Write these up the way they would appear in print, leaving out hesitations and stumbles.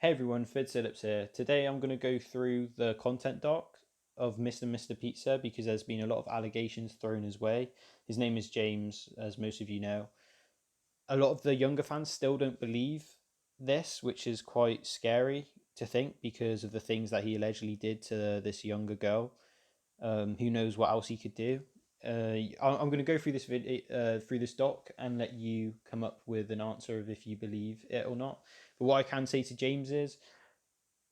Hey everyone, Phillips here. Today I'm going to go through the content doc of Mr. Pizza because there's been a lot of allegations thrown his way. His name is James, as most of you know. A lot of the younger fans still don't believe this, which is quite scary to think because of the things that he allegedly did to this younger girl. Who knows what else he could do? I'm going to go through this video, through this doc, and let you come up with an answer of if you believe it or not. But what I can say to James is,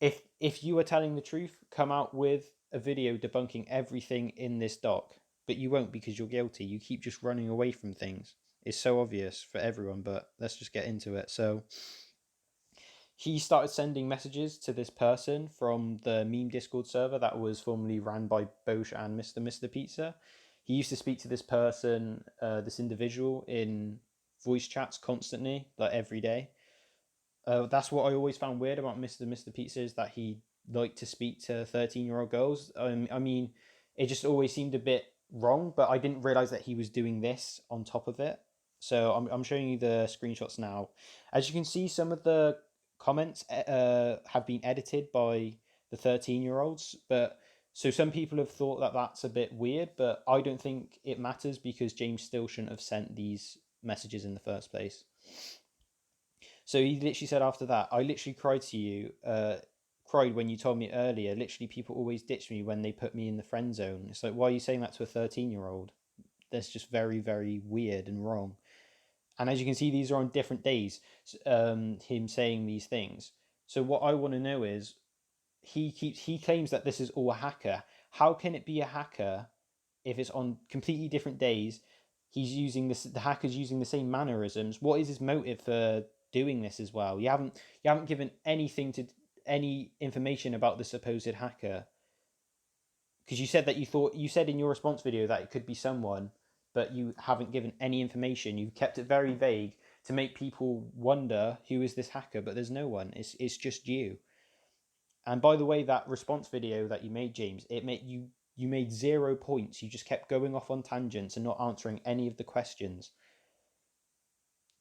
if you are telling the truth, come out with a video debunking everything in this doc. But you won't because you're guilty. You keep just running away from things. It's so obvious for everyone, but let's just get into it. So he started sending messages to this person from the meme Discord server that was formerly ran by Bosch and Mr. Pizza. He used to speak to this person, this individual, in voice chats constantly, like every day. That's what I always found weird about Mr. Pizza, is that he liked to speak to 13-year-old girls. I mean, it just always seemed a bit wrong, but I didn't realize that he was doing this on top of it. So I'm showing you the screenshots now. As you can see, some of the comments have been edited by the 13-year-olds, but so some people have thought that that's a bit weird, but I don't think it matters because James still shouldn't have sent these messages in the first place. So he literally said after that, I literally cried to you, cried when you told me earlier. Literally, people always ditch me when they put me in the friend zone. It's like, why are you saying that to a 13-year-old? That's just very, very weird and wrong. And as you can see, these are on different days, him saying these things. So what I want to know is, he claims that this is all a hacker. How can it be a hacker if it's on completely different days? He's using this. The hacker's using the same mannerisms. What is his motive for doing this as well? You haven't given any information about the supposed hacker, because you said in your response video that it could be someone, but you haven't given any information. You've kept it very vague to make people wonder who is this hacker, but there's no one. It's just you. And by the way, that response video that you made, James, you made 0 points. You just kept going off on tangents and not answering any of the questions.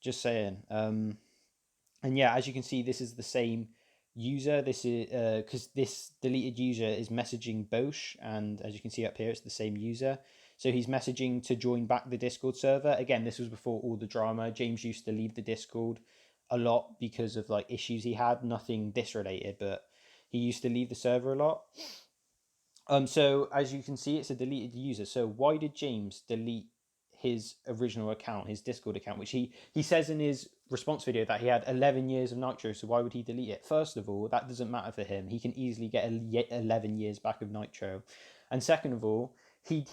Just saying. And yeah, as you can see, this is the same user. This is because this deleted user is messaging Bosch, and as you can see up here, it's the same user. So he's messaging to join back the Discord server. Again, this was before all the drama. James used to leave the Discord a lot because of like issues he had. Nothing this related, but he used to leave the server a lot. So as you can see, it's a deleted user. So why did James delete his original account, his Discord account, which he says in his response video that he had 11 years of Nitro, so why would he delete it? First of all, that doesn't matter for him. He can easily get 11 years back of Nitro. And second of all, he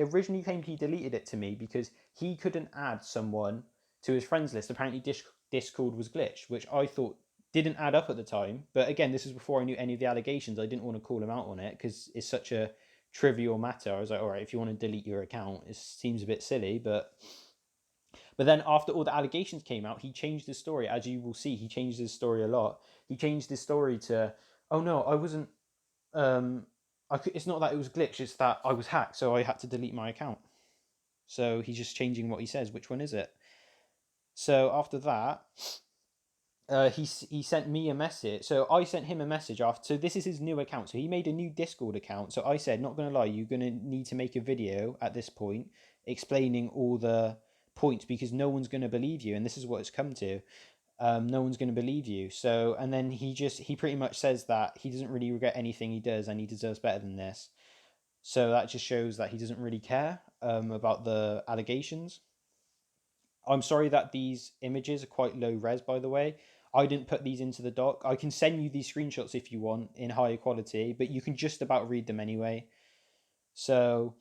originally claimed he deleted it to me because he couldn't add someone to his friends list. Apparently Discord was glitched, which I thought didn't add up at the time. But again, this was before I knew any of the allegations. I didn't want to call him out on it because it's such a trivial matter. I was like, all right, if you want to delete your account, it seems a bit silly. But then after all the allegations came out, he changed his story. As you will see, he changed his story a lot. He changed his story to, oh no, I wasn't. It's not that it was glitched. It's that I was hacked, so I had to delete my account. So he's just changing what he says. Which one is it? So after that, he sent me a message. So I sent him a message after. So this is his new account. So he made a new Discord account. So I said, not gonna lie, you're gonna need to make a video at this point explaining all the points because no one's gonna believe you, and this is what it's come to. No one's gonna believe you. So and then he pretty much says that he doesn't really regret anything he does and he deserves better than this. So that just shows that he doesn't really care about the allegations. I'm sorry that these images are quite low res, by the way. I didn't put these into the doc. I can send you these screenshots if you want in higher quality, but you can just about read them anyway. So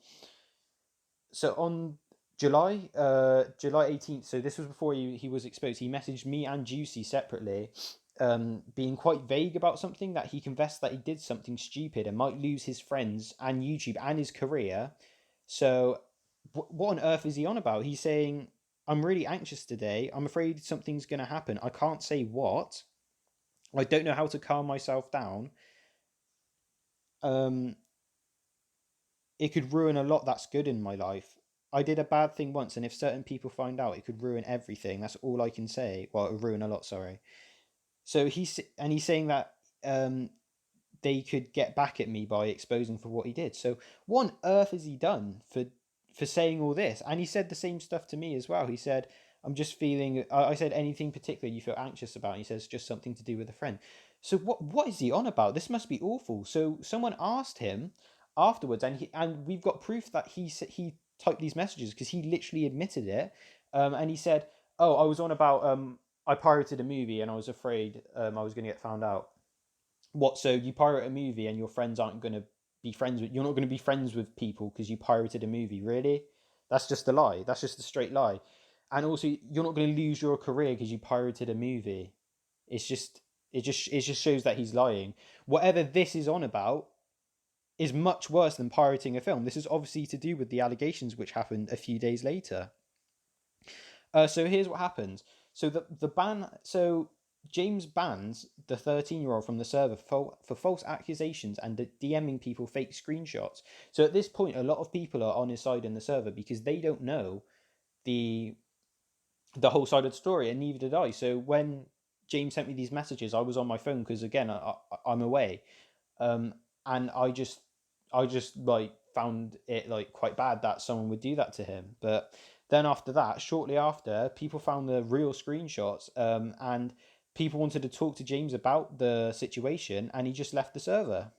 on July 18th, so this was before he was exposed, he messaged me and Juicy separately, being quite vague about something, that he confessed that he did something stupid and might lose his friends and YouTube and his career. So what on earth is he on about? He's saying, I'm really anxious today. I'm afraid something's going to happen. I can't say what. I don't know how to calm myself down. It could ruin a lot that's good in my life. I did a bad thing once, and if certain people find out, it could ruin everything. That's all I can say. Well, it would ruin a lot, sorry. So he's saying that they could get back at me by exposing for what he did. So what on earth has he done for saying all this? And he said the same stuff to me as well. He said, I'm just feeling, I said, anything particular you feel anxious about? And he says, just something to do with a friend. So what is he on about? This must be awful. So someone asked him afterwards, and we've got proof that he typed these messages because he literally admitted it. And he said, oh, I was on about, I pirated a movie and I was afraid I was going to get found out. What? So you pirate a movie and your friends aren't going to be friends with? You're not going to be friends with people because you pirated a movie? Really? That's just a lie. That's just a straight lie. And also, you're not going to lose your career because you pirated a movie. It's just it just shows that he's lying. Whatever this is on about is much worse than pirating a film. This is obviously to do with the allegations which happened a few days later. So here's what happens. So the ban. So James bans the 13-year-old from the server for false accusations and DMing people fake screenshots. So at this point, a lot of people are on his side in the server because they don't know the the whole side of the story, and neither did I. So when James sent me these messages, I was on my phone because again, I'm away, um, and I just like found it like quite bad that someone would do that to him. But then after that, shortly after, people found the real screenshots, and people wanted to talk to James about the situation, and he just left the server.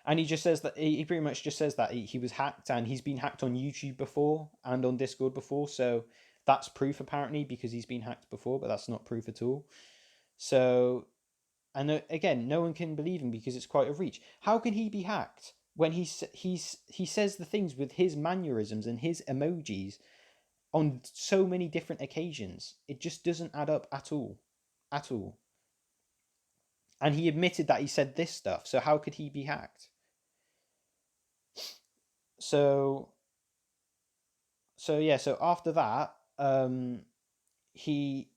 And he just says that he pretty much just says that he was hacked, and he's been hacked on YouTube before and on Discord before. So that's proof apparently because he's been hacked before, but that's not proof at all. So, and again, no one can believe him because it's quite a reach. How can he be hacked when he says the things with his mannerisms and his emojis on so many different occasions? It just doesn't add up at all, at all. And he admitted that he said this stuff. So how could he be hacked? So yeah, so after that, he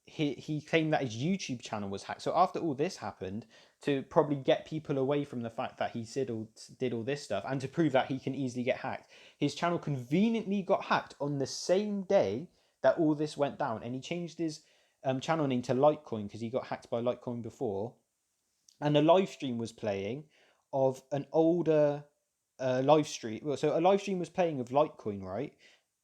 claimed that his YouTube channel was hacked. So after all this happened, to probably get people away from the fact that he did all this stuff, and to prove that he can easily get hacked, his channel conveniently got hacked on the same day that all this went down, and he changed his channel name to Litecoin because he got hacked by Litecoin before, and a live stream was playing of an older live stream. Well, so a live stream was playing of Litecoin, right?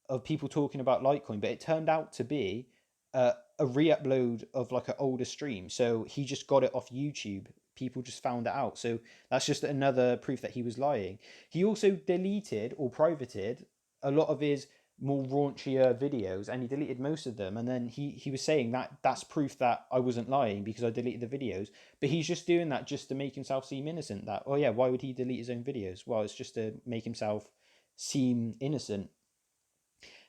Of people talking about Litecoin, but it turned out to be a re-upload of like an older stream. So he just got it off YouTube. People just found it out. So that's just another proof that he was lying. He also deleted or privated a lot of his more raunchier videos, and he deleted most of them. And then he was saying that that's proof that I wasn't lying because I deleted the videos. But he's just doing that just to make himself seem innocent. That, oh yeah, why would he delete his own videos? Well, it's just to make himself seem innocent.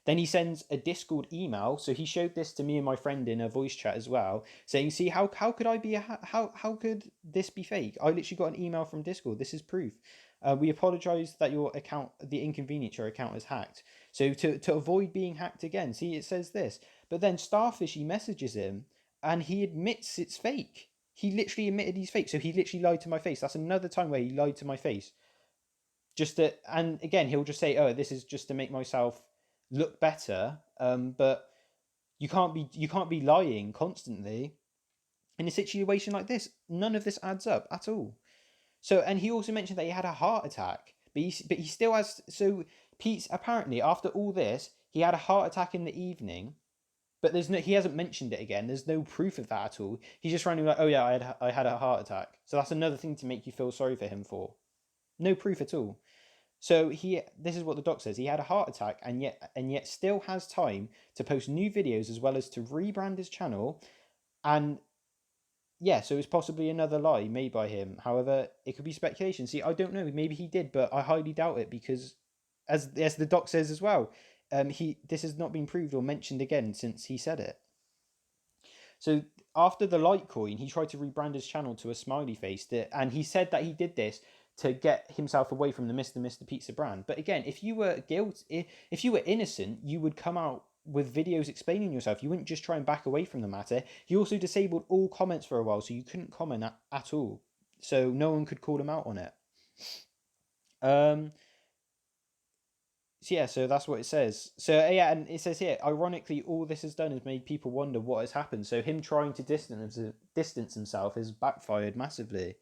Then he sends a Discord email. So he showed this to me and my friend in a voice chat as well, saying, "See, how could I be how could this be fake? I literally got an email from Discord. This is proof. We apologize that your account, the inconvenience your account is hacked. So to avoid being hacked again, see, it says this. But then Starfish, he messages him, and he admits it's fake. He literally admitted he's fake. So he literally lied to my face. That's another time where he lied to my face. Just to, and again, he'll just say, "Oh, this is just to make myself look better." But you can't be lying constantly in a situation like this. None of this adds up at all. So, and he also mentioned that he had a heart attack, but he still has. So Pete's apparently after all this, he had a heart attack in the evening. But he hasn't mentioned it again. There's no proof of that at all. He's just running like, oh yeah, I had a heart attack. So that's another thing to make you feel sorry for him for. No proof at all. So this is what the doc says. He had a heart attack, and yet still has time to post new videos as well as to rebrand his channel. And yeah, so it's possibly another lie made by him. However, it could be speculation. See, I don't know. Maybe he did, but I highly doubt it because, as the doc says as well, this has not been proved or mentioned again since he said it. So after the Litecoin, he tried to rebrand his channel to a smiley face, and he said that he did this to get himself away from the Mr. Pizza brand. But again, if you were if you were innocent, you would come out with videos explaining yourself. You wouldn't just try and back away from the matter. He also disabled all comments for a while, so you couldn't comment at all. So no one could call him out on it. Um, So yeah, so that's what it says. So yeah, and it says here, ironically, all this has done is made people wonder what has happened. So him trying to distance himself has backfired massively.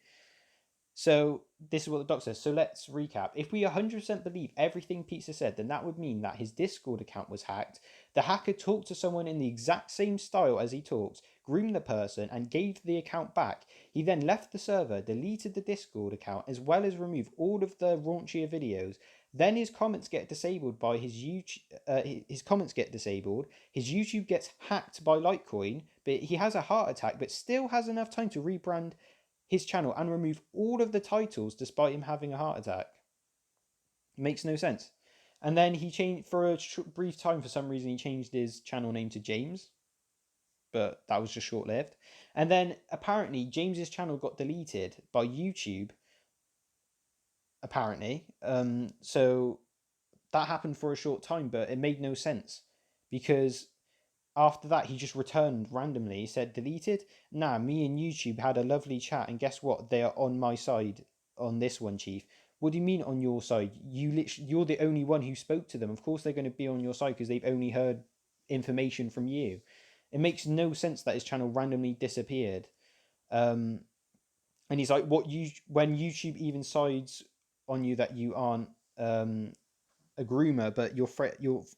So this is what the doc says. So let's recap. If we 100% believe everything Pizza said, then that would mean that his Discord account was hacked. The hacker talked to someone in the exact same style as he talks, groomed the person, and gave the account back. He then left the server, deleted the Discord account, as well as removed all of the raunchier videos. Then his comments get disabled by his YouTube. His comments get disabled. His YouTube gets hacked by Litecoin, but he has a heart attack, but still has enough time to rebrand his channel and remove all of the titles despite him having a heart attack. Makes no sense. And then he changed for a brief time. For some reason, he changed his channel name to James, but that was just short lived. And then apparently, James's channel got deleted by YouTube. Apparently, so that happened for a short time, but it made no sense because after that, he just returned randomly. He said, deleted? Nah, me and YouTube had a lovely chat, and guess what? They are on my side on this one, Chief. What do you mean on your side? You're the only one who spoke to them. Of course they're going to be on your side because they've only heard information from you. It makes no sense that his channel randomly disappeared. And he's like, when YouTube even sides on you that you aren't a groomer, but your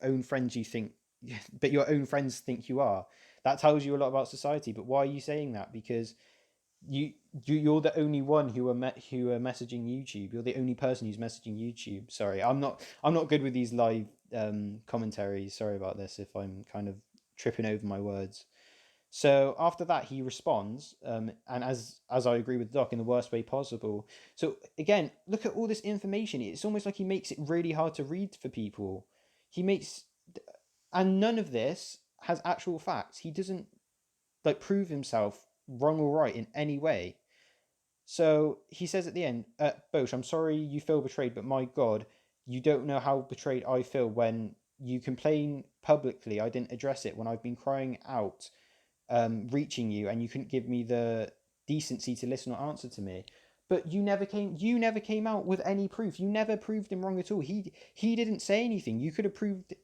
own friends you think, but your own friends think you are. That tells you a lot about society. But why are you saying that? Because you're the only one who are messaging YouTube. You're the only person who's messaging YouTube. Sorry, I'm not good with these live commentaries. Sorry about this if I'm kind of tripping over my words. So after that, he responds, and as I agree with Doc in the worst way possible. So again, look at all this information. It's almost like he makes it really hard to read for people. He makes, and none of this has actual facts. He doesn't like prove himself wrong or right in any way. So he says at the end, Bosch, I'm sorry you feel betrayed, but my God, you don't know how betrayed I feel when you complain publicly. I didn't address it when I've been crying out, reaching you, and you couldn't give me the decency to listen or answer to me. But you never came out with any proof. You never proved him wrong at all. He didn't say anything. You could have proved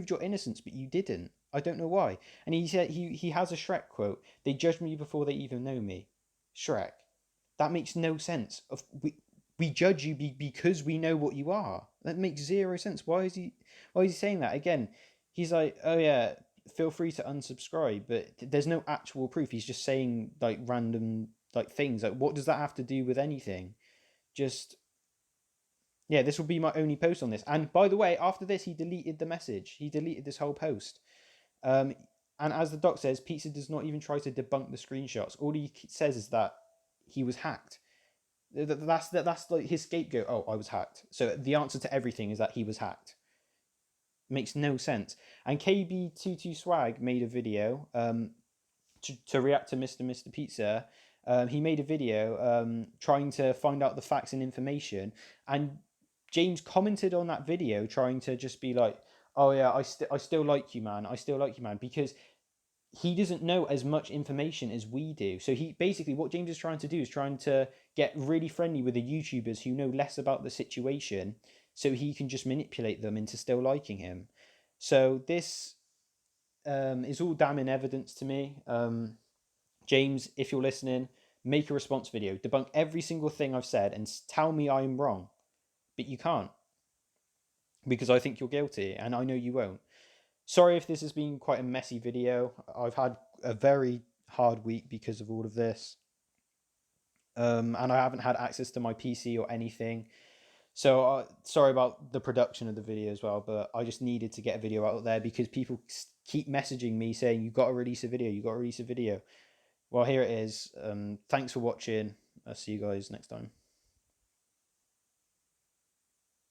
your innocence, but you didn't. I don't know why. And he said he has a Shrek quote. They judge me before they even know me. Shrek. That makes no sense. We judge you because we know what you are. That makes zero sense. Why is he saying that again? He's like, oh yeah, feel free to unsubscribe, but there's no actual proof. He's just saying like random like things. Like what does that have to do with anything? Just yeah, this will be my only post on this. And by the way, after this, he deleted the message. He deleted this whole post. Um, and as the doc says, Pizza does not even try to debunk the screenshots. All he says is that he was hacked. That's like his scapegoat. Oh, I was hacked. So the answer to everything is that he was hacked. Makes no sense. And KB22 Swag made a video to react to Mr. Pizza. He made a video trying to find out the facts and information, and James commented on that video trying to just be like, "Oh yeah, I still like you, man. I still like you, man," because he doesn't know as much information as we do. So he basically what James is trying to do is trying to get really friendly with the YouTubers who know less about the situation, so he can just manipulate them into still liking him. So this is all damning evidence to me. James, if you're listening, make a response video, debunk every single thing I've said, and tell me I'm wrong. But you can't, because I think you're guilty, and I know you won't. Sorry if this has been quite a messy video. I've had a very hard week because of all of this. And I haven't had access to my PC or anything. So sorry about the production of the video as well, but I just needed to get a video out there because people keep messaging me saying, you got to release a video, you got to release a video. Well, here it is. Thanks for watching. I'll see you guys next time.